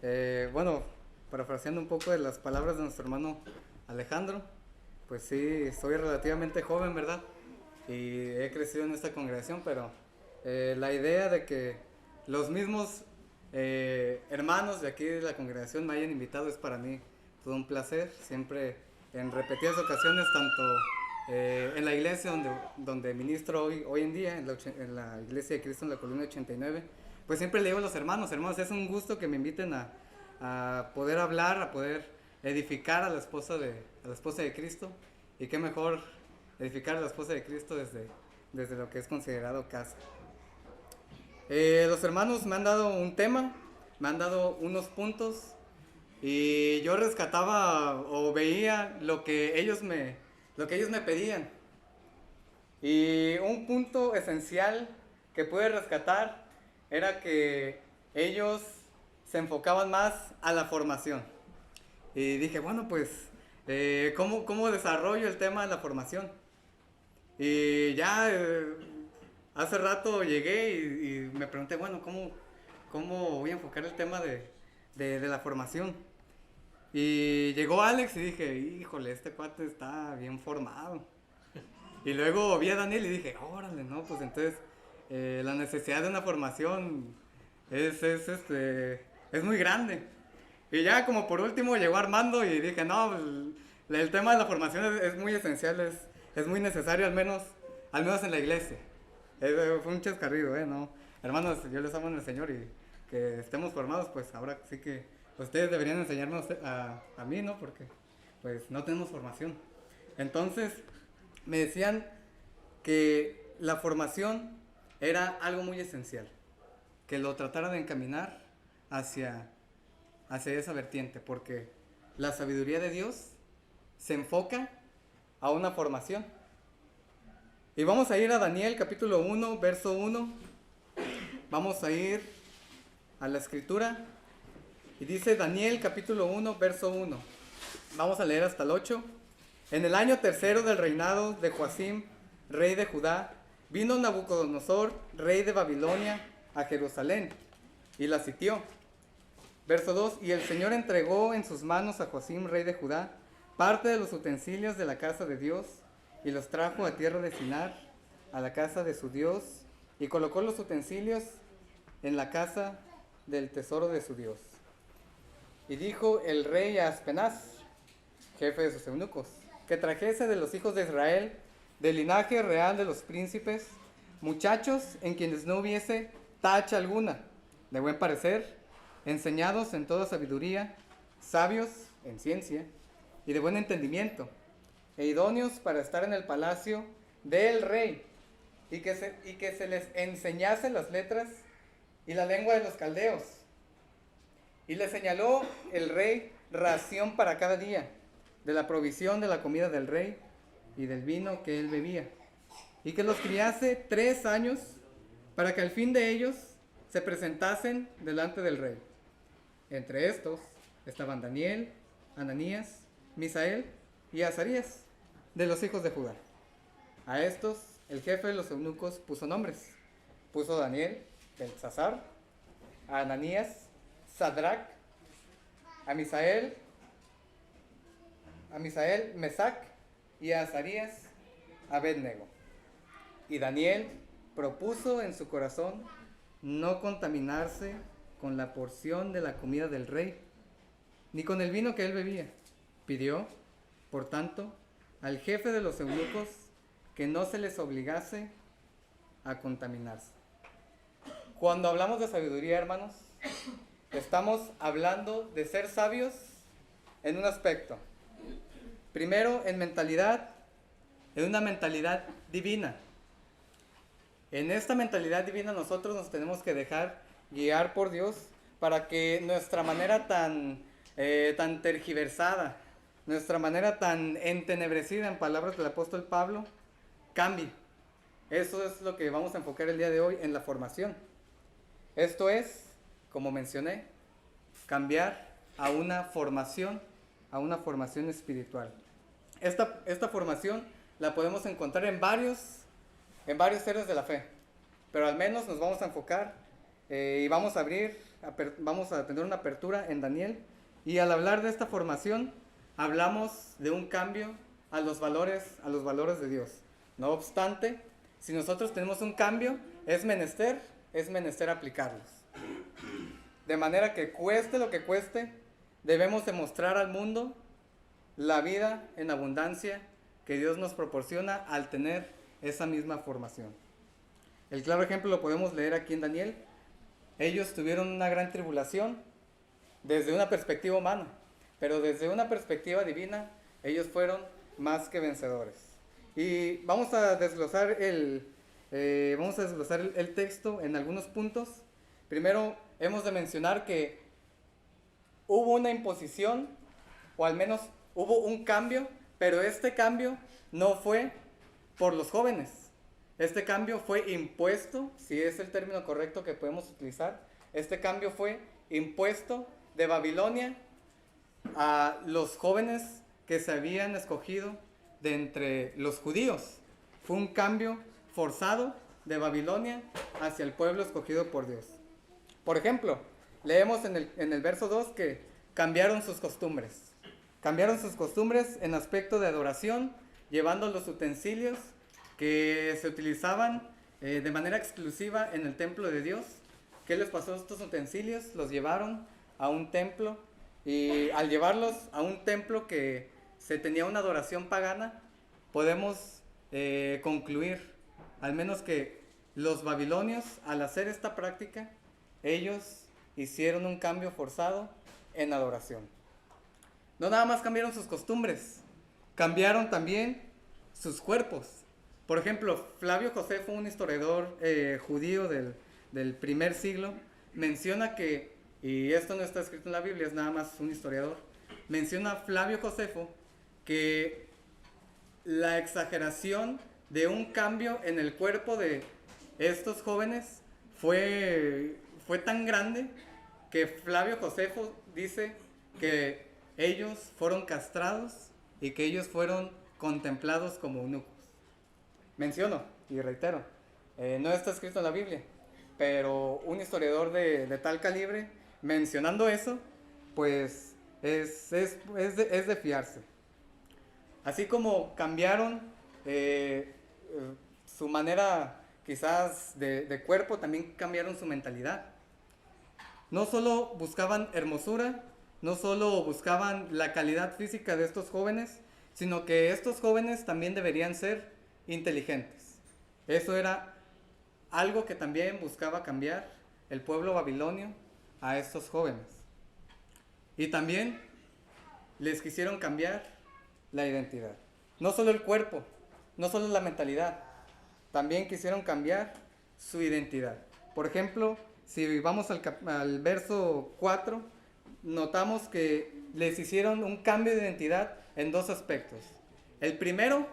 Bueno, parafraseando un poco de las palabras de nuestro hermano Alejandro, pues sí, soy relativamente joven, ¿verdad? Y he crecido en esta congregación, pero la idea de que los mismos hermanos de aquí de la congregación me hayan invitado es para mí todo un placer. Siempre en repetidas ocasiones, tanto en la iglesia donde ministro hoy en día, en la iglesia de Cristo en la Columna 89, pues siempre le digo a los hermanos, es un gusto que me inviten a poder hablar, a poder edificar a la esposa de Cristo. Y qué mejor edificar a la esposa de Cristo desde lo que es considerado casa. Los hermanos me han dado un tema, me han dado unos puntos y yo rescataba o veía lo que ellos me pedían. Y un punto esencial que pude rescatar era que ellos se enfocaban más a la formación. Y dije, bueno, pues, ¿cómo desarrollo el tema de la formación? Y ya hace rato llegué y me pregunté, bueno, ¿cómo voy a enfocar el tema de la formación? Y llegó Alex y dije, híjole, este cuate está bien formado. Y luego vi a Daniel y dije, órale, no, pues entonces la necesidad de una formación es muy grande. Y ya como por último llegó Armando y dije, no, el tema de la formación es muy esencial, es muy necesario al menos en la iglesia. Fue un chascarrido, ¿no? Hermanos, yo les amo en el Señor y que estemos formados, pues ahora sí que ustedes deberían enseñarme a mí, ¿no? Porque pues no tenemos formación. Entonces me decían que la formación era algo muy esencial, que lo tratara de encaminar hacia esa vertiente, porque la sabiduría de Dios se enfoca a una formación. Y vamos a ir a Daniel capítulo 1, verso 1. Vamos a ir a la escritura. Y dice Daniel capítulo 1, verso 1. Vamos a leer hasta el 8. En el año tercero del reinado de Joacim, rey de Judá, vino Nabucodonosor, rey de Babilonia, a Jerusalén y la sitió. Verso 2. Y el Señor entregó en sus manos a Joacim, rey de Judá, parte de los utensilios de la casa de Dios, y los trajo a tierra de Sinar, a la casa de su Dios, y colocó los utensilios en la casa del tesoro de su Dios. Y dijo el rey a Aspenaz, jefe de sus eunucos, que trajese de los hijos de Israel, del linaje real de los príncipes, muchachos en quienes no hubiese tacha alguna, de buen parecer, enseñados en toda sabiduría, sabios en ciencia y de buen entendimiento, e idóneos para estar en el palacio del rey, y que se les enseñase las letras y la lengua de los caldeos. Y le señaló el rey ración para cada día, de la provisión de la comida del rey y del vino que él bebía, y que los criase 3 años, para que al fin de ellos se presentasen delante del rey. Entre estos estaban Daniel, Ananías, Misael y Azarías, de los hijos de Judá. A estos el jefe de los eunucos puso nombres. Puso a Daniel, Belsasar, a Ananías, Sadrach, a Misael, Mesac, y a Azarías, Abednego. Y Daniel propuso en su corazón no contaminarse con la porción de la comida del rey, ni con el vino que él bebía. Pidió, por tanto, al jefe de los eunucos que no se les obligase a contaminarse. Cuando hablamos de sabiduría, hermanos, estamos hablando de ser sabios en un aspecto. Primero, en una mentalidad divina. En esta mentalidad divina nosotros nos tenemos que dejar guiar por Dios para que nuestra manera tan tergiversada, nuestra manera tan entenebrecida, en palabras del apóstol Pablo, cambie. Eso es lo que vamos a enfocar el día de hoy en la formación. Esto es, como mencioné, cambiar a una formación espiritual. Esta formación la podemos encontrar en varios áreas de la fe, pero al menos nos vamos a enfocar y vamos a abrir vamos a tener una apertura en Daniel, y al hablar de esta formación, hablamos de un cambio a los valores de Dios. No obstante, si nosotros tenemos un cambio, es menester aplicarlos. De manera que cueste lo que cueste, debemos demostrar al mundo la vida en abundancia que Dios nos proporciona al tener esa misma formación. El claro ejemplo lo podemos leer aquí en Daniel. Ellos tuvieron una gran tribulación desde una perspectiva humana, pero desde una perspectiva divina, ellos fueron más que vencedores. Y vamos a desglosar el texto en algunos puntos. Primero, hemos de mencionar que hubo una imposición, o al menos hubo un cambio, pero este cambio no fue por los jóvenes. Este cambio fue impuesto, si es el término correcto que podemos utilizar. Este cambio fue impuesto de Babilonia a los jóvenes que se habían escogido de entre los judíos. Fue un cambio forzado de Babilonia hacia el pueblo escogido por Dios. Por ejemplo, leemos en el verso 2 que cambiaron sus costumbres. Cambiaron sus costumbres en aspecto de adoración, llevando los utensilios que se utilizaban de manera exclusiva en el templo de Dios. ¿Qué les pasó a estos utensilios? Los llevaron a un templo, y al llevarlos a un templo que se tenía una adoración pagana, podemos concluir, al menos que los babilonios, al hacer esta práctica, ellos hicieron un cambio forzado en adoración. No nada más cambiaron sus costumbres, cambiaron también sus cuerpos. Por ejemplo, Flavio Josefo, un historiador judío del primer siglo, menciona que, y esto no está escrito en la Biblia, es nada más un historiador, menciona Flavio Josefo que la exageración de un cambio en el cuerpo de estos jóvenes fue tan grande que Flavio Josefo dice que ellos fueron castrados y que ellos fueron contemplados como eunucos. Menciono y reitero, no está escrito en la Biblia, pero un historiador de tal calibre mencionando eso, pues es de fiarse. Así como cambiaron su manera quizás de cuerpo, también cambiaron su mentalidad. No solo buscaban hermosura, no solo buscaban la calidad física de estos jóvenes, sino que estos jóvenes también deberían ser inteligentes. Eso era algo que también buscaba cambiar el pueblo babilonio a estos jóvenes. Y también les quisieron cambiar la identidad. No solo el cuerpo, no solo la mentalidad, también quisieron cambiar su identidad. Por ejemplo, si vamos al verso 4, notamos que les hicieron un cambio de identidad en dos aspectos. El primero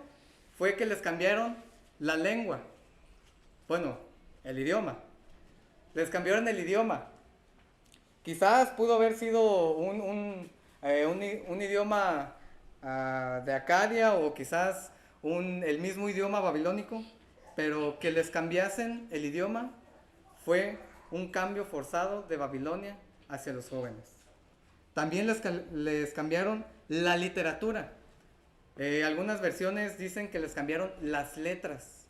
fue que les cambiaron la lengua. Bueno, el idioma. Les cambiaron el idioma. Quizás pudo haber sido un idioma de Acadia, o quizás el mismo idioma babilónico, pero que les cambiasen el idioma fue un cambio forzado de Babilonia hacia los jóvenes. También les cambiaron la literatura. Algunas versiones dicen que les cambiaron las letras.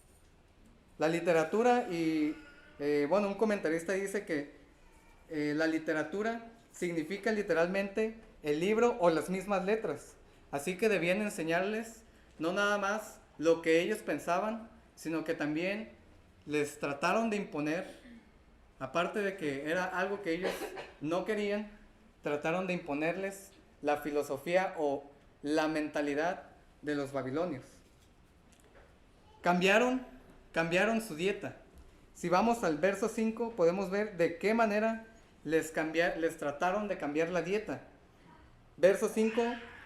La literatura, y un comentarista dice que la literatura significa literalmente el libro o las mismas letras. Así que debían enseñarles no nada más lo que ellos pensaban, sino que también les trataron de imponer, aparte de que era algo que ellos no querían, trataron de imponerles la filosofía o la mentalidad de los babilonios. Cambiaron su dieta. Si vamos al verso 5, podemos ver de qué manera les trataron de cambiar la dieta. Verso 5,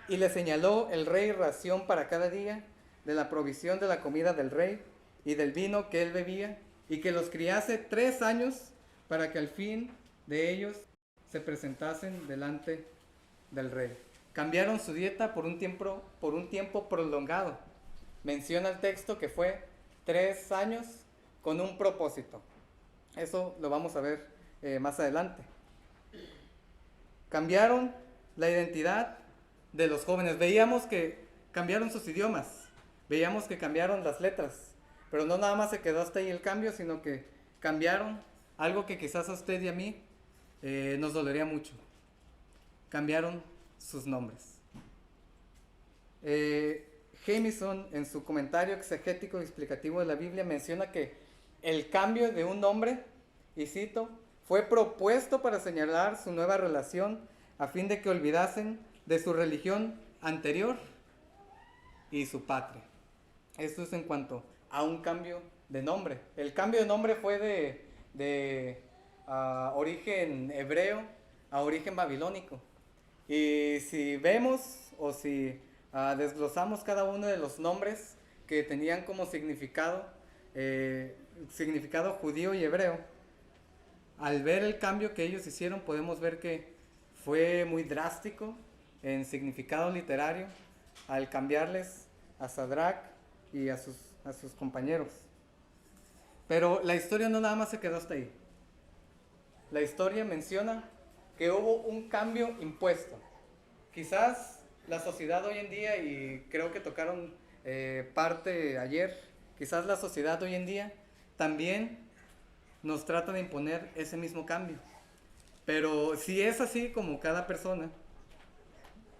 y le señaló el rey ración para cada día de la provisión de la comida del rey y del vino que él bebía, y que los criase 3 años para que al fin de ellos se presentasen delante del rey. Cambiaron su dieta por un tiempo prolongado. Menciona el texto que fue 3 años con un propósito. Eso lo vamos a ver más adelante. cambiaron la identidad de los jóvenes. Veíamos que cambiaron sus idiomas, veíamos que cambiaron las letras, pero no nada más se quedó hasta ahí el cambio, sino que cambiaron algo que quizás a usted y a mí nos dolería mucho. Cambiaron sus nombres. Jamieson, en su comentario exegético y explicativo de la Biblia, menciona que el cambio de un nombre, y cito, fue propuesto para señalar su nueva relación a fin de que olvidasen de su religión anterior y su patria. Esto es en cuanto a un cambio de nombre. El cambio de nombre fue de origen hebreo a origen babilónico. Y si vemos o si desglosamos cada uno de los nombres que tenían como significado judío y hebreo, al ver el cambio que ellos hicieron, podemos ver que fue muy drástico en significado literario al cambiarles a Sadrach y a sus compañeros. Pero la historia no nada más se quedó hasta ahí. La historia menciona que hubo un cambio impuesto. Quizás la sociedad hoy en día, y creo que tocaron parte ayer, quizás la sociedad hoy en día también nos trata de imponer ese mismo cambio. Pero si es así como cada persona,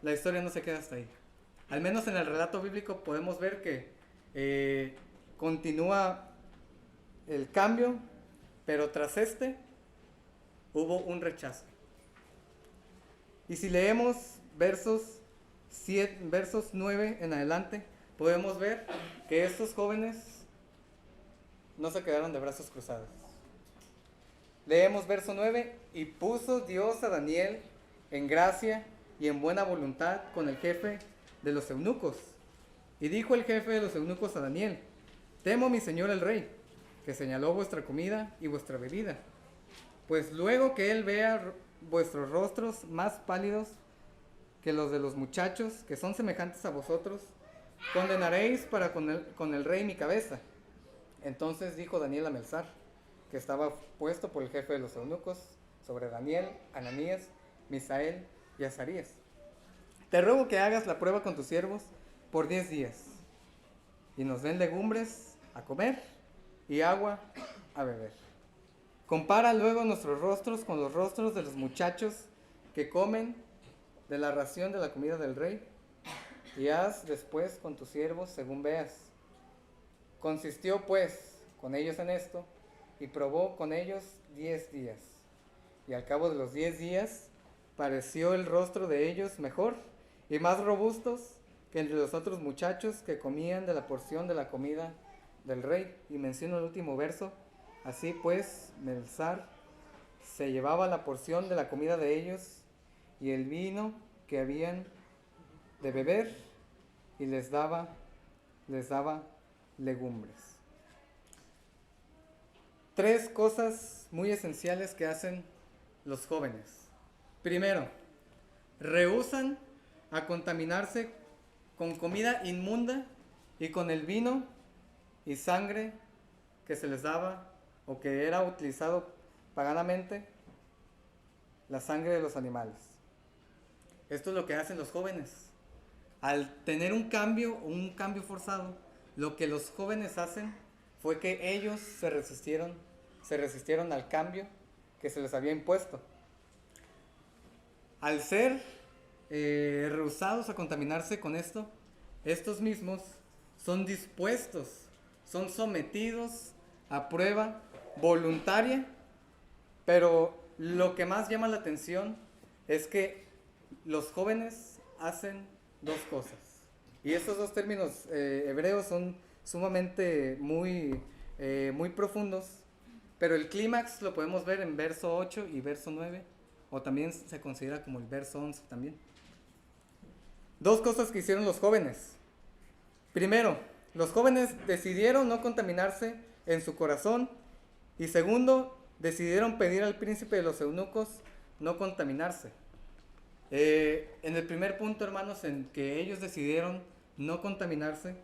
la historia no se queda hasta ahí. Al menos en el relato bíblico podemos ver que continúa el cambio, pero tras este hubo un rechazo. Y si leemos versos 9 en adelante, podemos ver que estos jóvenes no se quedaron de brazos cruzados. Leemos verso 9, y puso Dios a Daniel en gracia y en buena voluntad con el jefe de los eunucos. Y dijo el jefe de los eunucos a Daniel: temo, mi señor el rey, que señaló vuestra comida y vuestra bebida, pues luego que él vea vuestros rostros más pálidos que los de los muchachos que son semejantes a vosotros, condenaréis para con el rey mi cabeza. Entonces dijo Daniel a Melzar, que estaba puesto por el jefe de los eunucos, sobre Daniel, Ananías, Misael y Azarías: te ruego que hagas la prueba con tus siervos por 10 días, y nos den legumbres a comer y agua a beber. Compara luego nuestros rostros con los rostros de los muchachos que comen de la ración de la comida del rey, y haz después con tus siervos según veas. Consistió pues con ellos en esto, y probó con ellos 10 días. Y al cabo de los 10 días pareció el rostro de ellos mejor y más robustos que entre los otros muchachos que comían de la porción de la comida del rey. Y menciono el último verso: así pues Melzar se llevaba la porción de la comida de ellos y el vino que habían de beber, y les daba legumbres. 3 cosas muy esenciales que hacen los jóvenes. Primero, rehúsan a contaminarse con comida inmunda y con el vino y sangre que se les daba o que era utilizado paganamente, la sangre de los animales. Esto es lo que hacen los jóvenes. Al tener un cambio forzado, lo que los jóvenes hacen fue que ellos se resistieron al cambio que se les había impuesto. Al ser rehusados a contaminarse con esto, estos mismos son sometidos a prueba voluntaria, pero lo que más llama la atención es que los jóvenes hacen 2 cosas. Y estos 2 términos hebreos son sumamente muy profundos, pero el clímax lo podemos ver en verso 8 y verso 9, o también se considera como el verso 11 también. 2 cosas que hicieron los jóvenes. Primero, los jóvenes decidieron no contaminarse en su corazón, y segundo, decidieron pedir al príncipe de los eunucos no contaminarse. En el primer punto, hermanos, en que ellos decidieron no contaminarse,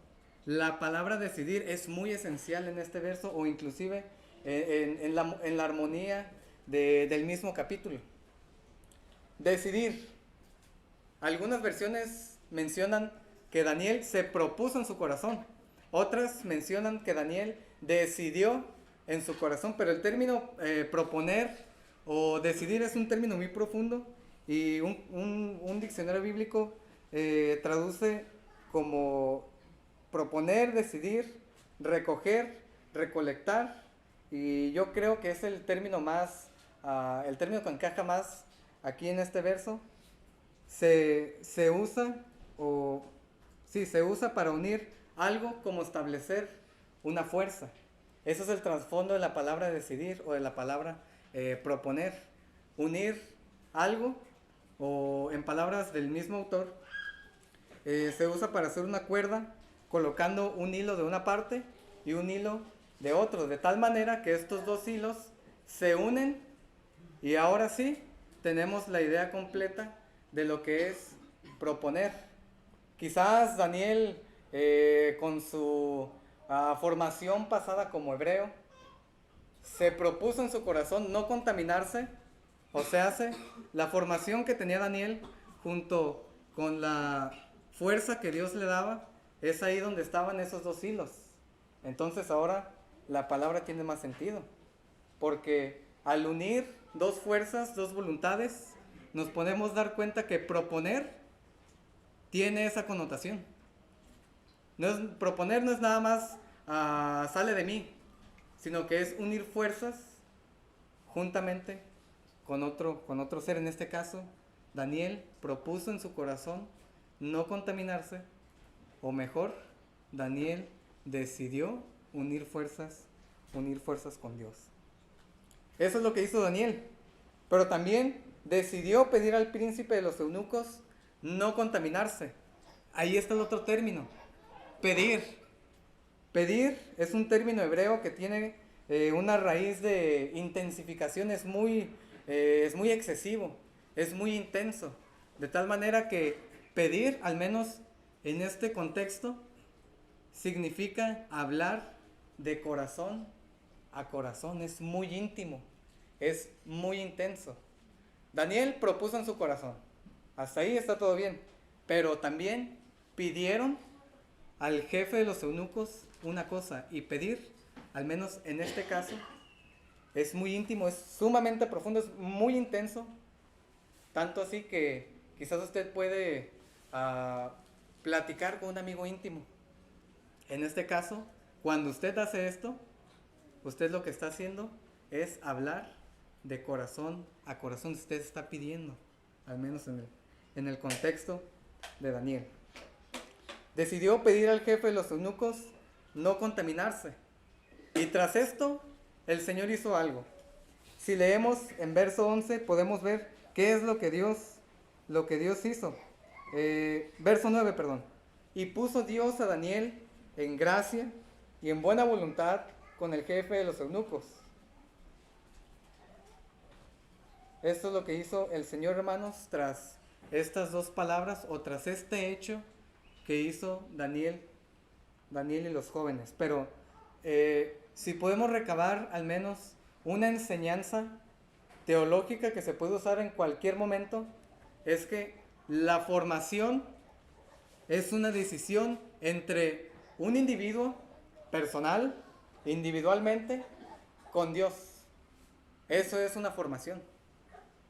la palabra decidir es muy esencial en este verso, o inclusive en la armonía del mismo capítulo. decidir. Algunas versiones mencionan que Daniel se propuso en su corazón. Otras mencionan que Daniel decidió en su corazón. Pero el término proponer o decidir es un término muy profundo. Y un diccionario bíblico traduce como proponer, decidir, recoger, recolectar. Y yo creo que es el término más, el término que encaja más aquí en este verso. Se usa, o sí, se usa para unir algo como establecer una fuerza. Eso es el trasfondo de la palabra decidir o de la palabra proponer. Unir algo, o en palabras del mismo autor, se usa para hacer una cuerda colocando un hilo de una parte y un hilo de otro, de tal manera que estos dos hilos se unen y ahora sí tenemos la idea completa de lo que es proponer. Quizás Daniel, con su formación pasada como hebreo, se propuso en su corazón no contaminarse, o sea, la formación que tenía Daniel junto con la fuerza que Dios le daba, es ahí donde estaban esos dos hilos. Entonces ahora la palabra tiene más sentido, porque al unir dos fuerzas, dos voluntades, nos podemos dar cuenta que proponer tiene esa connotación. Proponer no es nada más sale de mí, sino que es unir fuerzas juntamente con otro ser. En este caso, Daniel propuso en su corazón no contaminarse, o mejor, Daniel decidió unir fuerzas con Dios. Eso es lo que hizo Daniel. Pero también decidió pedir al príncipe de los eunucos no contaminarse. Ahí está el otro término, pedir. Pedir es un término hebreo que tiene una raíz de intensificación, es muy excesivo, es muy intenso. De tal manera que pedir, al menos en este contexto, significa hablar de corazón a corazón. Es muy íntimo, es muy intenso. Daniel propuso en su corazón, hasta ahí está todo bien, pero también pidieron al jefe de los eunucos una cosa, y pedir, al menos en este caso, es muy íntimo, es sumamente profundo, es muy intenso, tanto así que quizás usted puede platicar con un amigo íntimo. En este caso, cuando usted hace esto, usted lo que está haciendo es hablar de corazón a corazón. Usted está pidiendo, al menos en el contexto de Daniel. Decidió pedir al jefe de los eunucos no contaminarse. Y tras esto, el Señor hizo algo. Si leemos en verso 11, podemos ver qué es lo que Dios hizo. Verso 9, perdón. Y puso Dios a Daniel en gracia y en buena voluntad con el jefe de los eunucos. Esto es lo que hizo el Señor, hermanos, tras estas dos palabras, o tras este hecho que hizo Daniel y los jóvenes. Pero si podemos recabar al menos una enseñanza teológica que se puede usar en cualquier momento, es que la formación es una decisión entre un individuo personal, individualmente, con Dios. Eso es una formación.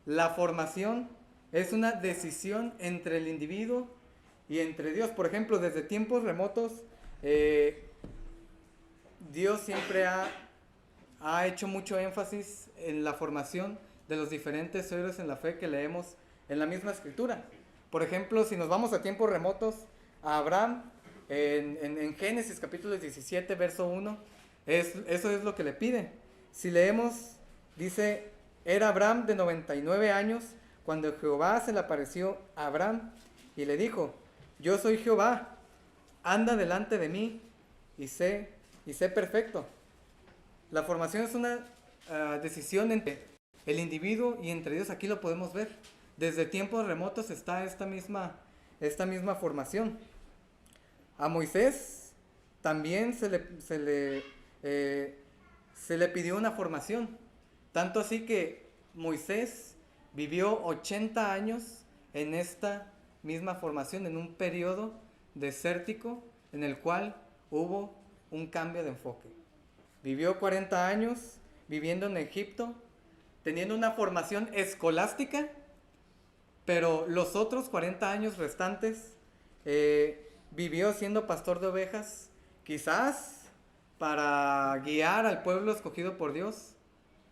La formación es una decisión entre el individuo y entre Dios. Por ejemplo, desde tiempos remotos, Dios siempre ha hecho mucho énfasis en la formación de los diferentes héroes en la fe que leemos en la misma escritura. Por ejemplo, si nos vamos a tiempos remotos, a Abraham, en Génesis capítulo 17, verso 1, eso es lo que le pide. Si leemos, dice, era Abraham de 99 años cuando Jehová se le apareció a Abraham y le dijo, yo soy Jehová, anda delante de mí y sé perfecto. La formación es una decisión entre el individuo y entre Dios. Aquí lo podemos ver. Desde tiempos remotos está esta misma formación. A Moisés también se le pidió una formación. Tanto así que Moisés vivió 80 años en esta misma formación, en un periodo desértico en el cual hubo un cambio de enfoque. Vivió 40 años viviendo en Egipto, teniendo una formación escolástica, pero los otros 40 años restantes vivió siendo pastor de ovejas, quizás para guiar al pueblo escogido por Dios.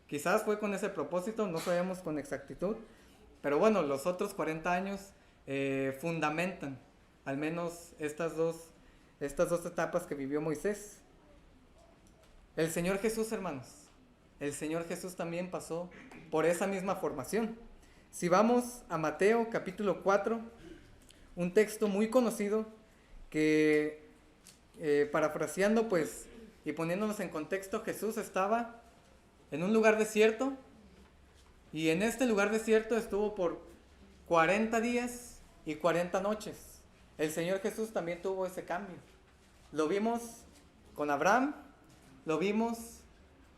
Quizás fue con ese propósito, no sabemos con exactitud, pero bueno, los otros 40 años fundamentan al menos estas dos etapas que vivió Moisés. El Señor Jesús, hermanos, el Señor Jesús también pasó por esa misma formación. Si vamos a Mateo capítulo 4, un texto muy conocido que parafraseando pues y poniéndonos en contexto, Jesús estaba en un lugar desierto y en este lugar desierto estuvo por 40 días y 40 noches. El Señor Jesús también tuvo ese cambio. Lo vimos con Abraham, lo vimos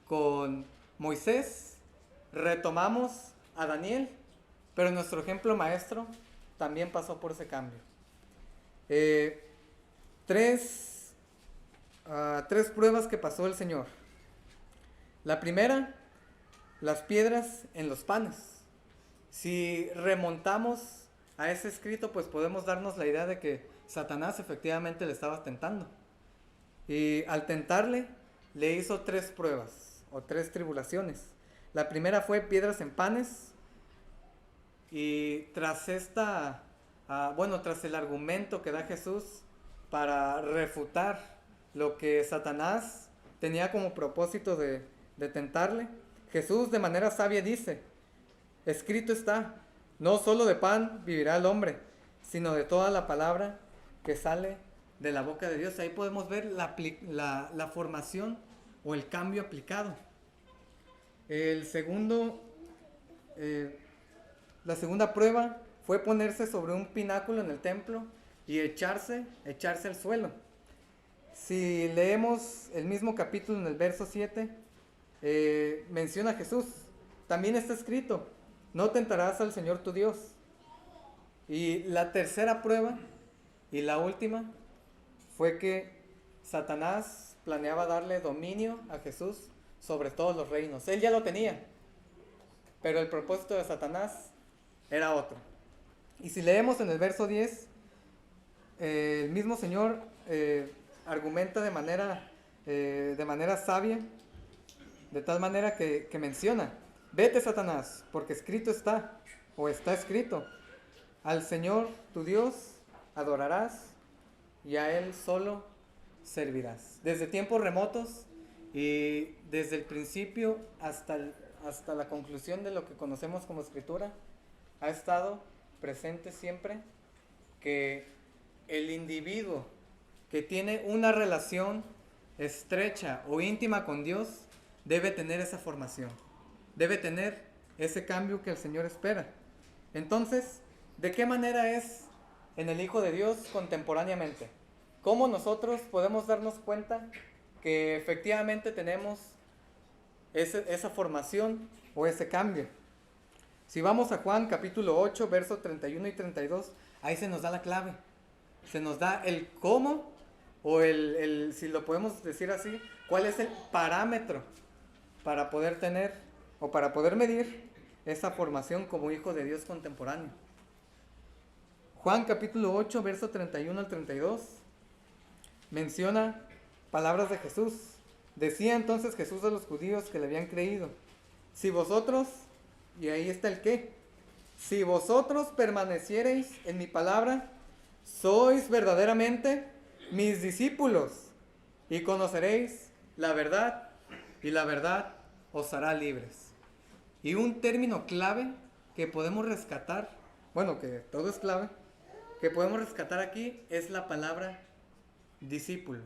con Moisés, retomamos a Daniel, pero nuestro ejemplo maestro también pasó por ese cambio. Tres pruebas que pasó el Señor. La primera, las piedras en los panes. Si remontamos a ese escrito, pues podemos darnos la idea de que Satanás efectivamente le estaba tentando. Y al tentarle, le hizo 3 pruebas o 3 tribulaciones. La primera fue piedras en panes. Y tras tras el argumento que da Jesús para refutar lo que Satanás tenía como propósito de tentarle, Jesús de manera sabia dice: escrito está, no solo de pan vivirá el hombre, sino de toda la palabra que sale de la boca de Dios. Ahí podemos ver la formación o el cambio aplicado. La segunda prueba fue ponerse sobre un pináculo en el templo y echarse al suelo. Si leemos el mismo capítulo en el verso 7, menciona a Jesús. También está escrito: no tentarás al Señor tu Dios. Y la tercera prueba y la última fue que Satanás planeaba darle dominio a Jesús sobre todos los reinos. Él ya lo tenía, pero el propósito de Satanás era otro. Y si leemos en el verso 10, el mismo Señor argumenta de manera sabia, de tal manera que menciona: vete, Satanás, porque escrito está, o está escrito, al Señor tu Dios adorarás y a Él solo servirás. Desde tiempos remotos y desde el principio hasta la conclusión de lo que conocemos como Escritura, ha estado presente siempre que el individuo que tiene una relación estrecha o íntima con Dios debe tener esa formación, debe tener ese cambio que el Señor espera. Entonces, ¿de qué manera es en el Hijo de Dios contemporáneamente? ¿Cómo nosotros podemos darnos cuenta que efectivamente tenemos esa formación o ese cambio? Si vamos a Juan capítulo 8, versos 31 y 32, ahí se nos da la clave. Se nos da el cómo, o si lo podemos decir así, cuál es el parámetro para poder tener o para poder medir esa formación como hijo de Dios contemporáneo. Juan capítulo 8, verso 31 al 32, menciona palabras de Jesús. Decía entonces Jesús a los judíos que le habían creído: si vosotros, y ahí está el qué, si vosotros permaneciereis en mi palabra, sois verdaderamente mis discípulos, y conoceréis la verdad, y la verdad os hará libres. Y un término clave que podemos rescatar, bueno, que todo es clave, que podemos rescatar aquí es la palabra discípulo.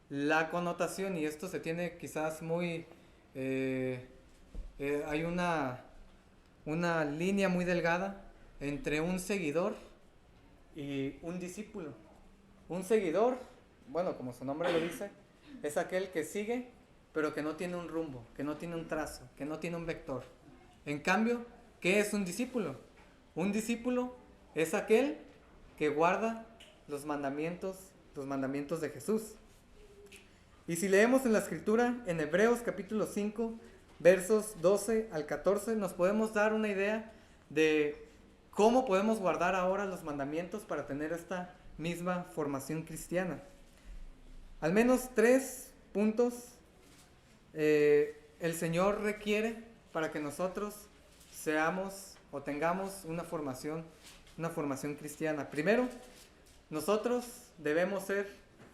La connotación, y esto se tiene quizás muy... hay una línea muy delgada entre un seguidor y un discípulo. Un seguidor, bueno, como su nombre lo dice, es aquel que sigue, pero que no tiene un rumbo, que no tiene un trazo, que no tiene un vector. En cambio, ¿Qué es un discípulo? Un discípulo es aquel que guarda los mandamientos de Jesús. Y si leemos en la Escritura, en Hebreos capítulo 5, versos 12 al 14, nos podemos dar una idea de cómo podemos guardar ahora los mandamientos para tener esta misma formación cristiana. Al menos 3 puntos el Señor requiere para que nosotros seamos o tengamos una formación cristiana. Primero, nosotros debemos ser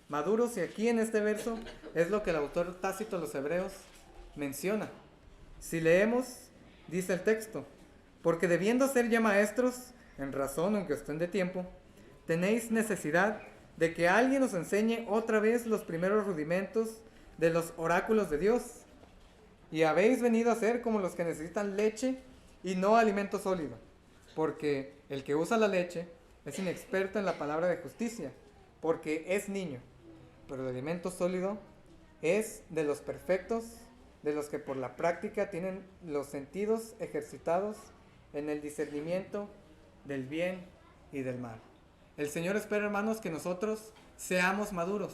maduros, y aquí en este verso es lo que el autor Tácito de los Hebreos menciona. Si leemos, dice el texto: porque debiendo ser ya maestros, en razón en cuestión de tiempo, tenéis necesidad de que alguien os enseñe otra vez los primeros rudimentos de los oráculos de Dios. Y habéis venido a ser como los que necesitan leche y no alimento sólido, porque el que usa la leche es inexperto en la palabra de justicia, porque es niño. Pero el alimento sólido es de los perfectos, de los que por la práctica tienen los sentidos ejercitados en el discernimiento del bien y del mal. El Señor espera, hermanos, que nosotros seamos maduros,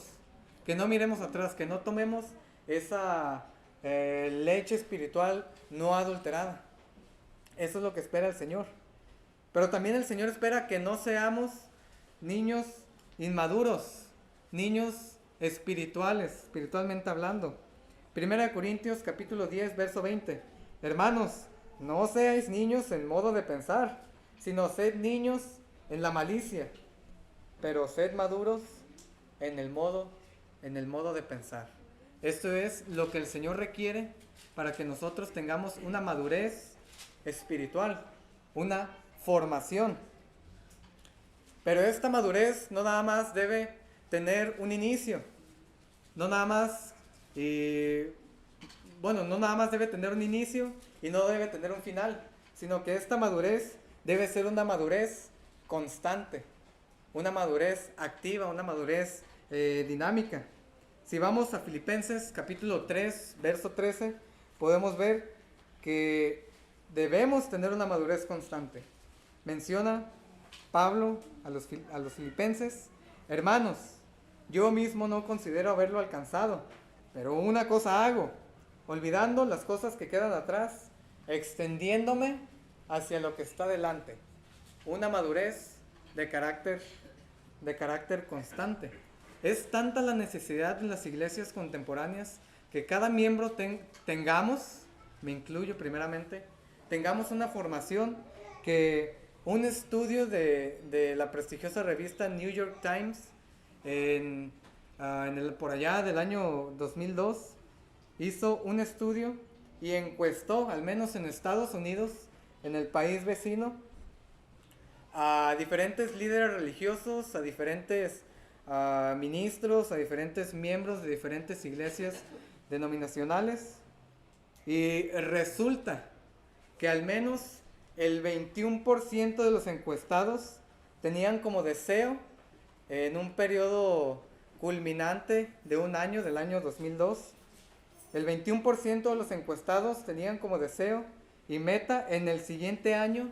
que no miremos atrás, que no tomemos esa leche espiritual no adulterada. Eso es lo que espera el Señor. Pero también el Señor espera que no seamos niños inmaduros, niños espiritualmente hablando. 1 Corintios capítulo 10, verso 20. Hermanos, no seáis niños en modo de pensar, sino sed niños en la malicia, pero sed maduros en el modo de pensar. Esto es lo que el Señor requiere para que nosotros tengamos una madurez espiritual, una formación. Pero esta madurez no nada más debe tener un inicio, no nada más debe tener un inicio y no debe tener un final, sino que esta madurez debe ser una madurez constante, una madurez activa, una madurez dinámica. Si vamos a Filipenses capítulo 3, verso 13, podemos ver que debemos tener una madurez constante. Menciona Pablo a los filipenses: hermanos, yo mismo no considero haberlo alcanzado, pero una cosa hago, olvidando las cosas que quedan atrás, extendiéndome hacia lo que está delante. Una madurez de carácter constante. Es tanta la necesidad en las iglesias contemporáneas que cada miembro tengamos, me incluyo primeramente, tengamos una formación que un estudio de la prestigiosa revista New York Times por allá del año 2002 hizo un estudio y encuestó, al menos en Estados Unidos, en el país vecino, a diferentes líderes religiosos, a diferentes ministros, a diferentes miembros de diferentes iglesias denominacionales, y resulta que al menos el 21% de los encuestados tenían como deseo, en un periodo culminante de un año, del año 2002, el 21% de los encuestados tenían como deseo y meta en el siguiente año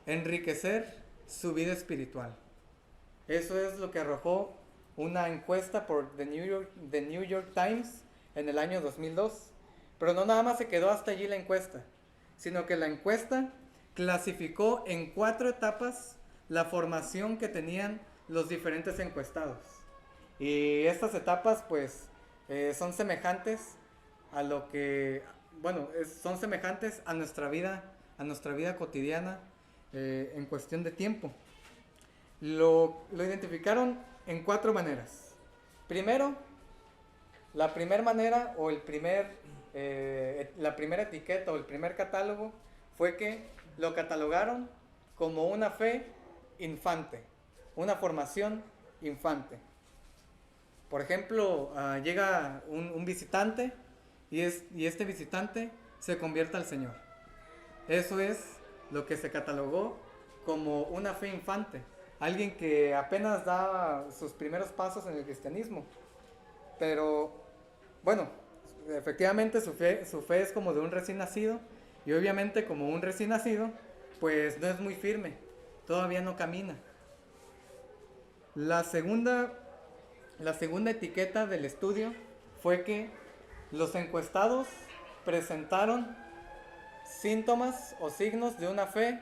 enriquecer su vida espiritual. Eso es lo que arrojó una encuesta por The New York Times en el año 2002. Pero no nada más se quedó hasta allí la encuesta, sino que la encuesta clasificó en 4 etapas la formación que tenían los diferentes encuestados. Y estas etapas pues son semejantes a son semejantes a nuestra vida cotidiana en cuestión de tiempo. Lo identificaron en 4 maneras. Primero, la primera manera o la primera etiqueta o el primer catálogo fue que lo catalogaron como una fe infante, una formación infante. Por ejemplo, llega un visitante y este visitante se convierte al Señor. Eso es lo que se catalogó como una fe infante. Alguien que apenas da sus primeros pasos en el cristianismo. Pero, bueno, efectivamente su fe es como de un recién nacido. Y obviamente como un recién nacido, pues no es muy firme, todavía no camina. La segunda etiqueta del estudio fue que los encuestados presentaron síntomas o signos de una fe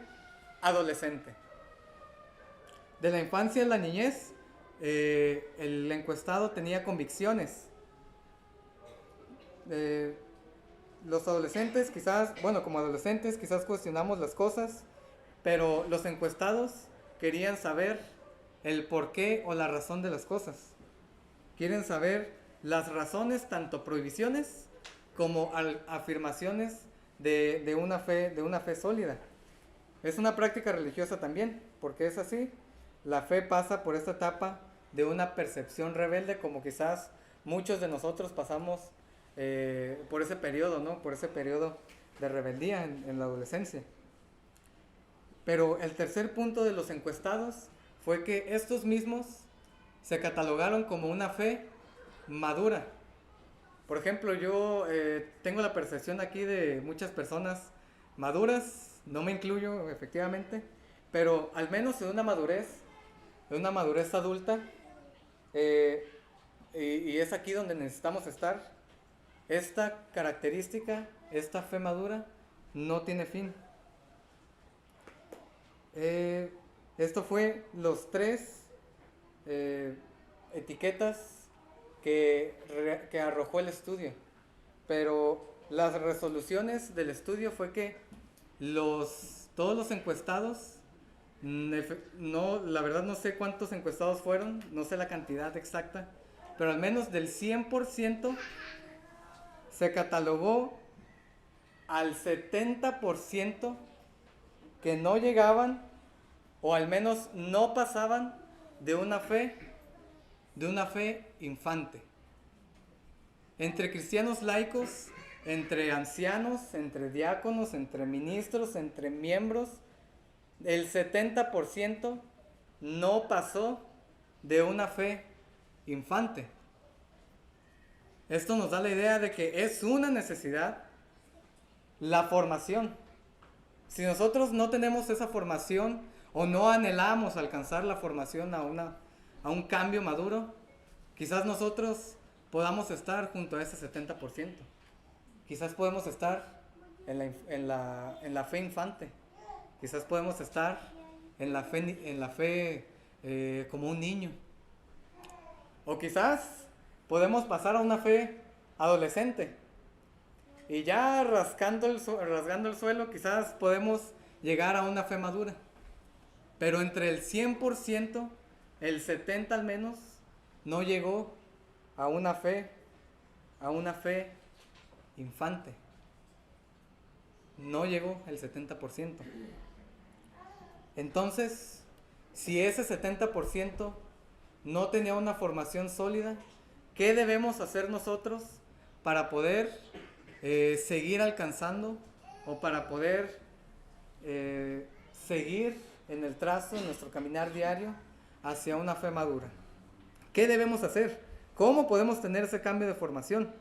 adolescente. De la infancia a la niñez, el encuestado tenía convicciones. Los adolescentes quizás, bueno, como adolescentes quizás cuestionamos las cosas, pero los encuestados querían saber el porqué o la razón de las cosas. Quieren saber las razones, tanto prohibiciones como afirmaciones de una fe sólida. Es una práctica religiosa también, porque es así. La fe pasa por esta etapa de una percepción rebelde, como quizás muchos de nosotros pasamos por ese periodo, ¿no? Por ese periodo de rebeldía en la adolescencia. Pero el tercer punto de los encuestados fue que estos mismos se catalogaron como una fe madura. Por ejemplo, yo tengo la percepción aquí de muchas personas maduras, no me incluyo efectivamente, pero al menos en una madurez adulta, y es aquí donde necesitamos estar. Esta característica, esta fe madura, no tiene fin. Esto fue los tres etiquetas que arrojó el estudio. Pero las resoluciones del estudio fue que todos los encuestados, no, la verdad no sé cuántos encuestados fueron, no sé la cantidad exacta, pero al menos del 100% se catalogó al 70% que no llegaban o al menos no pasaban de una fe infante. Entre cristianos laicos, entre ancianos, entre diáconos, entre ministros, entre miembros, el 70% no pasó de una fe infante. Esto nos da la idea de que es una necesidad la formación. Si nosotros no tenemos esa formación o no anhelamos alcanzar la formación a un cambio maduro, quizás nosotros podamos estar junto a ese 70%. Quizás podemos estar en la fe infante. Quizás podemos estar en la fe como un niño. O quizás podemos pasar a una fe adolescente. Y ya rasgando el suelo, quizás podemos llegar a una fe madura. Pero entre el 100%, el 70% al menos, no llegó a una fe infante. No llegó el 70%. Entonces, si ese 70% no tenía una formación sólida, ¿qué debemos hacer nosotros para poder seguir alcanzando o para poder seguir en el trazo, en nuestro caminar diario hacia una fe madura? ¿Qué debemos hacer? ¿Cómo podemos tener ese cambio de formación?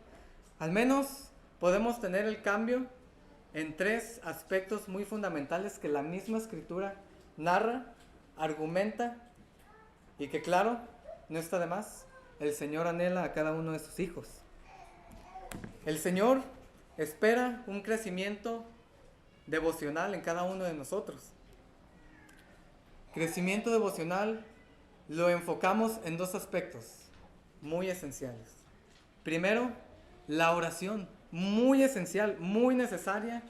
Al menos podemos tener el cambio en tres aspectos muy fundamentales que la misma Escritura narra, argumenta y que, claro, no está de más, el Señor anhela a cada uno de sus hijos. El Señor espera un crecimiento devocional en cada uno de nosotros. Crecimiento devocional lo enfocamos en dos aspectos muy esenciales. Primero, la oración, muy esencial, muy necesaria,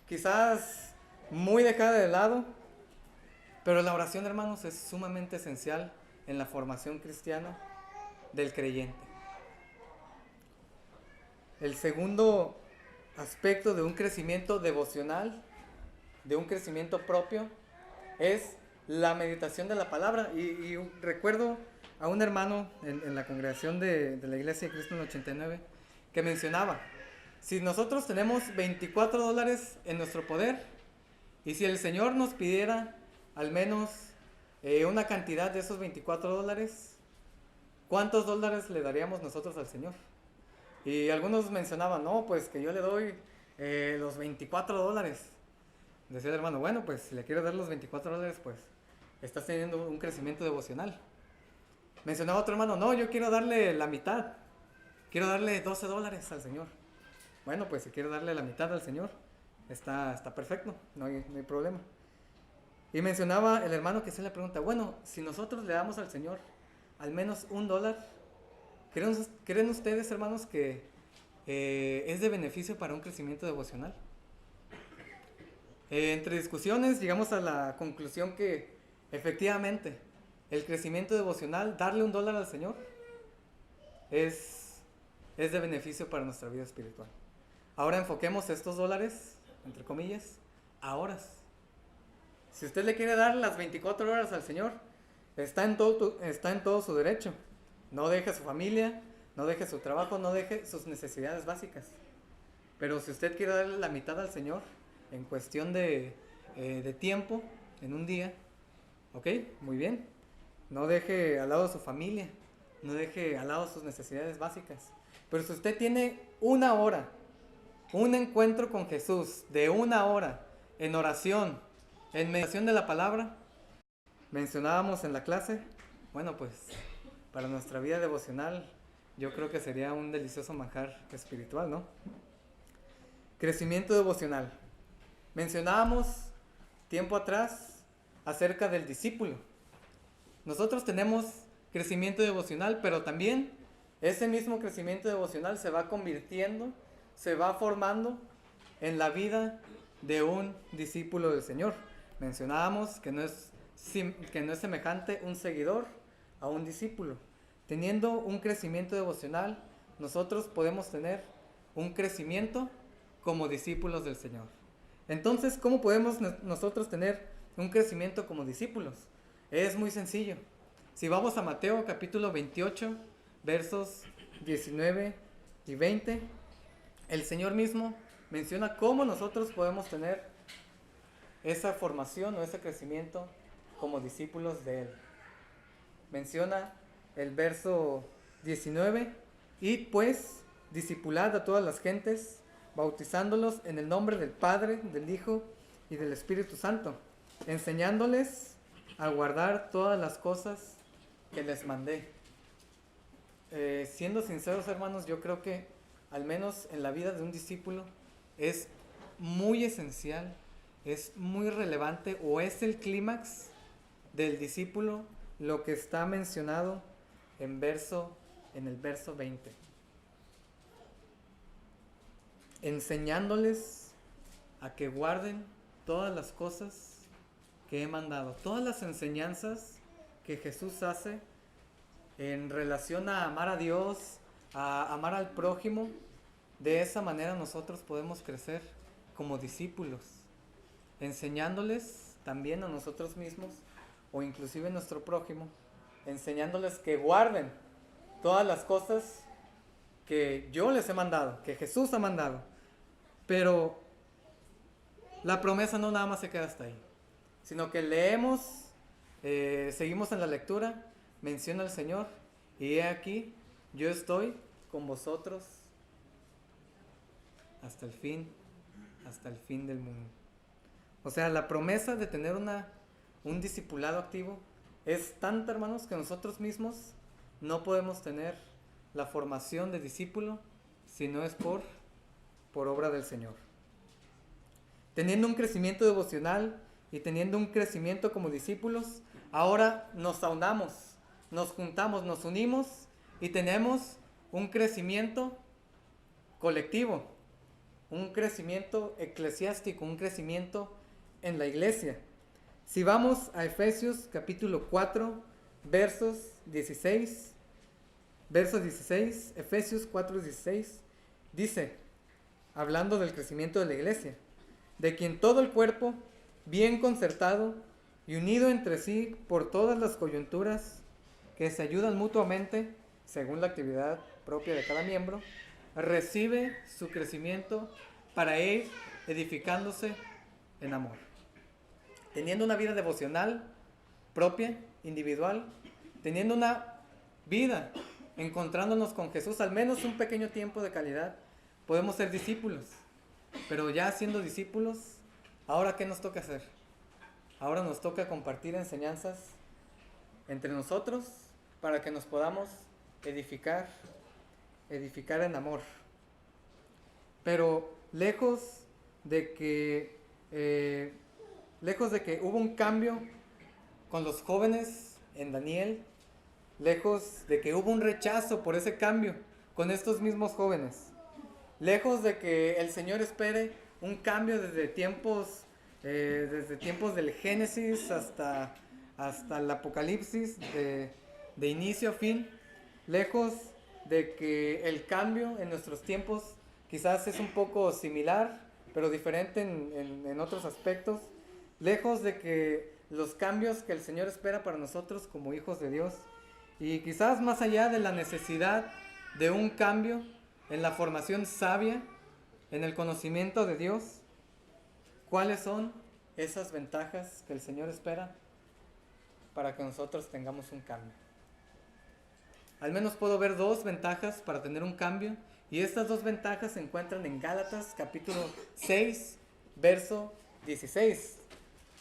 quizás muy dejada de lado, pero la oración, hermanos, es sumamente esencial en la formación cristiana del creyente. El segundo aspecto de un crecimiento devocional, de un crecimiento propio, es la meditación de la palabra. Y recuerdo a un hermano en la congregación de la Iglesia de Cristo en el 89 que mencionaba, si nosotros tenemos $24 en nuestro poder y si el Señor nos pidiera al menos una cantidad de esos $24, ¿cuántos dólares le daríamos nosotros al Señor? Y algunos mencionaban, no, pues que yo le doy los $24. Decía el hermano, bueno, pues si le quieres dar los $24, pues estás teniendo un crecimiento devocional. Mencionaba otro hermano, no, yo quiero darle la mitad, quiero darle $12 al Señor. Bueno, pues si quiero darle la mitad al Señor, está perfecto, no hay problema. Y mencionaba el hermano que se le pregunta, bueno, si nosotros le damos al Señor al menos $1, ¿creen ustedes, hermanos, que es de beneficio para un crecimiento devocional? Entre discusiones llegamos a la conclusión que efectivamente el crecimiento devocional, darle $1 al Señor, es de beneficio para nuestra vida espiritual. Ahora enfoquemos estos dólares, entre comillas, a horas. Si usted le quiere dar las 24 horas al Señor, está en todo su derecho. No deje su familia, no deje su trabajo, no deje sus necesidades básicas. Pero si usted quiere darle la mitad al Señor, en cuestión de tiempo, en un día, ok, muy bien. No deje al lado su familia, no deje al lado sus necesidades básicas. Pero si usted tiene una hora, un encuentro con Jesús de una hora, en oración, en meditación de la palabra, mencionábamos en la clase, bueno, pues para nuestra vida devocional yo creo que sería un delicioso manjar espiritual, ¿no? Crecimiento devocional. Mencionábamos tiempo atrás acerca del discípulo. Nosotros tenemos crecimiento devocional, pero también ese mismo crecimiento devocional se va convirtiendo, se va formando en la vida de un discípulo del Señor. Mencionábamos que no es semejante un seguidor a un discípulo. Teniendo un crecimiento devocional, nosotros podemos tener un crecimiento como discípulos del Señor. Entonces, ¿cómo podemos nosotros tener un crecimiento como discípulos? Es muy sencillo. Si vamos a Mateo capítulo 28, versos 19 y 20, el Señor mismo menciona cómo nosotros podemos tener esa formación o ese crecimiento como discípulos de Él. Menciona el verso 19, y pues discipulad a todas las gentes, bautizándolos en el nombre del Padre, del Hijo y del Espíritu Santo, enseñándoles a guardar todas las cosas que les mandé. Siendo sinceros, hermanos, yo creo que al menos en la vida de un discípulo es muy esencial, es muy relevante, o es el clímax del discípulo lo que está mencionado en el verso 20. Enseñándoles a que guarden todas las cosas que he mandado. Todas las enseñanzas que Jesús hace en relación a amar a Dios, a amar al prójimo, de esa manera nosotros podemos crecer como discípulos, enseñándoles también a nosotros mismos, o inclusive a nuestro prójimo, enseñándoles que guarden todas las cosas que yo les he mandado, que Jesús ha mandado. Pero la promesa no nada más se queda hasta ahí, sino que leemos, seguimos en la lectura, menciona el Señor, y he aquí, yo estoy con vosotros hasta el fin del mundo. O sea, la promesa de tener un discipulado activo es tanta, hermanos, que nosotros mismos no podemos tener la formación de discípulo si no es por obra del Señor. Teniendo un crecimiento devocional y teniendo un crecimiento como discípulos, ahora nos aunamos, nos juntamos, nos unimos y tenemos un crecimiento colectivo, un crecimiento eclesiástico, un crecimiento en la iglesia. Si vamos a Efesios capítulo 4, verso 16, Efesios 4:16, dice, hablando del crecimiento de la iglesia, de quien todo el cuerpo, bien concertado y unido entre sí por todas las coyunturas que se ayudan mutuamente, según la actividad propia de cada miembro, recibe su crecimiento para ir edificándose en amor. Teniendo una vida devocional propia, individual, teniendo una vida encontrándonos con Jesús, al menos un pequeño tiempo de calidad, podemos ser discípulos. Pero ya siendo discípulos, ¿ahora qué nos toca hacer? Ahora nos toca compartir enseñanzas entre nosotros para que nos podamos edificar en amor. Pero lejos de que hubo un cambio con los jóvenes en Daniel, lejos de que hubo un rechazo por ese cambio con estos mismos jóvenes, lejos de que el Señor espere un cambio desde tiempos del Génesis hasta el Apocalipsis, de inicio a fin, lejos de que el cambio en nuestros tiempos quizás es un poco similar, pero diferente en otros aspectos, lejos de que los cambios que el Señor espera para nosotros como hijos de Dios, y quizás más allá de la necesidad de un cambio en la formación sabia, en el conocimiento de Dios, ¿cuáles son esas ventajas que el Señor espera para que nosotros tengamos un cambio? Al menos puedo ver dos ventajas para tener un cambio, y estas dos ventajas se encuentran en Gálatas capítulo 6, verso 16.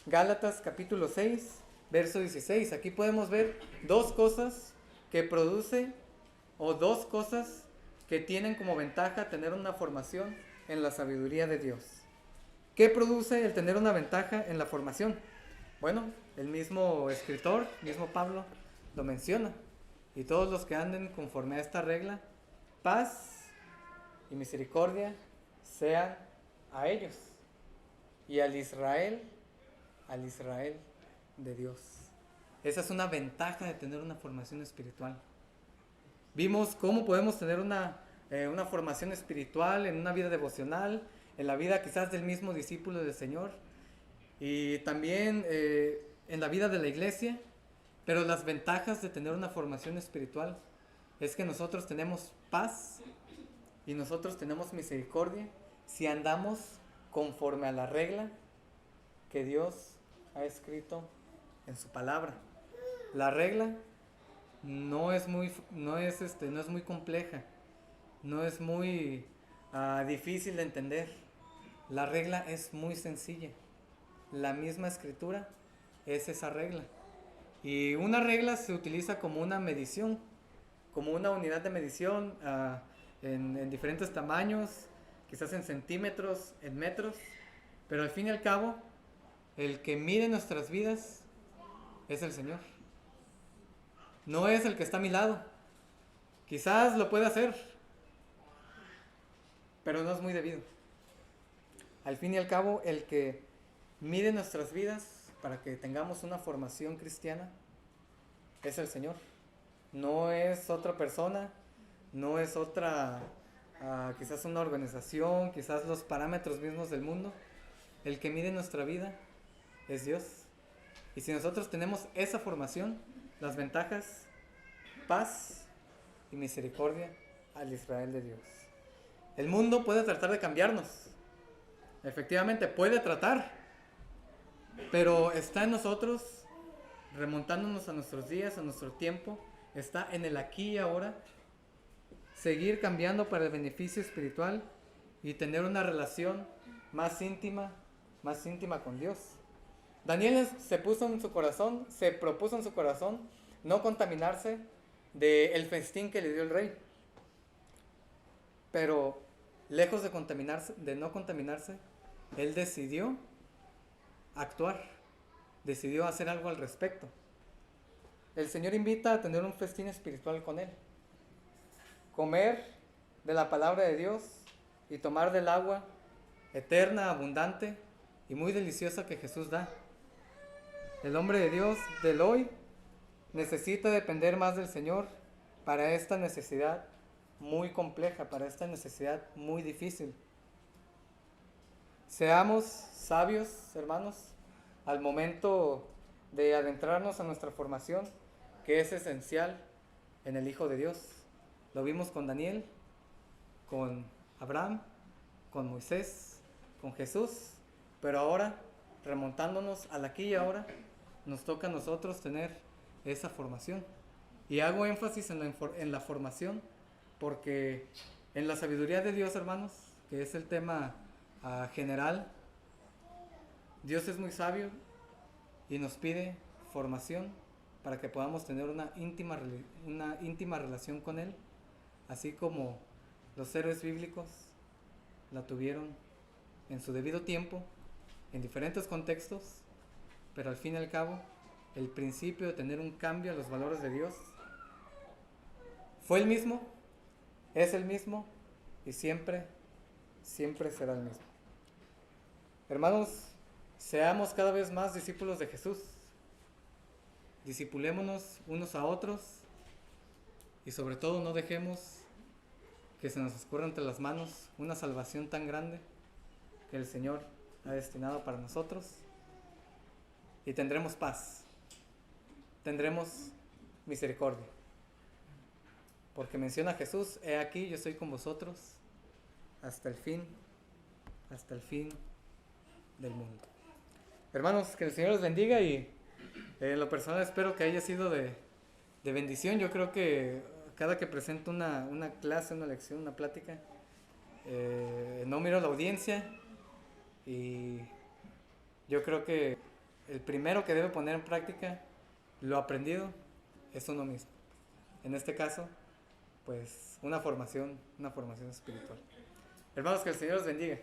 Gálatas capítulo 6, verso 16. Aquí podemos ver dos cosas que produce, o dos cosas que tienen como ventaja tener una formación en la sabiduría de Dios. ¿Qué produce el tener una ventaja en la formación? Bueno, el mismo escritor, mismo Pablo, lo menciona. Y todos los que anden conforme a esta regla, paz y misericordia sean a ellos y al Israel de Dios. Esa es una ventaja de tener una formación espiritual. Vimos cómo podemos tener una formación espiritual en una vida devocional, en la vida quizás del mismo discípulo del Señor, y también en la vida de la iglesia. Pero las ventajas de tener una formación espiritual es que nosotros tenemos paz y nosotros tenemos misericordia si andamos conforme a la regla que Dios ha escrito en su palabra. La regla no es muy compleja, no es muy difícil de entender. La regla es muy sencilla. La misma escritura es esa regla. Y una regla se utiliza como una medición, como una unidad de medición en diferentes tamaños, quizás en centímetros, en metros, pero al fin y al cabo, el que mide nuestras vidas es el Señor. No es el que está a mi lado. Quizás lo puede hacer, pero no es muy debido. Al fin y al cabo, el que mide nuestras vidas para que tengamos una formación cristiana es el Señor. No es otra persona, no es otra, quizás una organización, quizás los parámetros mismos del mundo. El que mide nuestra vida es Dios. Y si nosotros tenemos esa formación, las ventajas, paz y misericordia al Israel de Dios. El mundo puede tratar de cambiarnos. Efectivamente, puede tratar. Pero está en nosotros, remontándonos a nuestros días, a nuestro tiempo, está en el aquí y ahora, seguir cambiando para el beneficio espiritual y tener una relación más íntima con Dios. Daniel se propuso en su corazón no contaminarse del festín que le dio el rey. Pero lejos de no contaminarse, él decidió actuar, decidió hacer algo al respecto. El Señor invita a tener un festín espiritual con Él, comer de la palabra de Dios y tomar del agua eterna, abundante y muy deliciosa que Jesús da. El hombre de Dios del hoy necesita depender más del Señor para esta necesidad muy compleja, para esta necesidad muy difícil. Seamos sabios, hermanos, al momento de adentrarnos a nuestra formación, que es esencial en el Hijo de Dios. Lo vimos con Daniel, con Abraham, con Moisés, con Jesús, pero ahora, remontándonos al aquí y ahora, nos toca a nosotros tener esa formación. Y hago énfasis en la formación porque en la sabiduría de Dios, hermanos, que es el tema general, Dios es muy sabio y nos pide formación para que podamos tener una íntima relación con Él, así como los héroes bíblicos la tuvieron en su debido tiempo, en diferentes contextos, pero al fin y al cabo, el principio de tener un cambio a los valores de Dios fue el mismo, es el mismo y siempre será el mismo. Hermanos, seamos cada vez más discípulos de Jesús. Discipulémonos unos a otros y sobre todo no dejemos que se nos escurra entre las manos una salvación tan grande que el Señor ha destinado para nosotros, y tendremos paz, tendremos misericordia, porque menciona a Jesús: he aquí yo estoy con vosotros hasta el fin del mundo. Hermanos, que el Señor los bendiga, y en lo personal espero que haya sido de bendición. Yo creo que cada que presento una clase, una lección, una plática, no miro la audiencia, y yo creo que el primero que debe poner en práctica lo aprendido es uno mismo. En este caso, pues una formación espiritual. Hermanos, que el Señor los bendiga.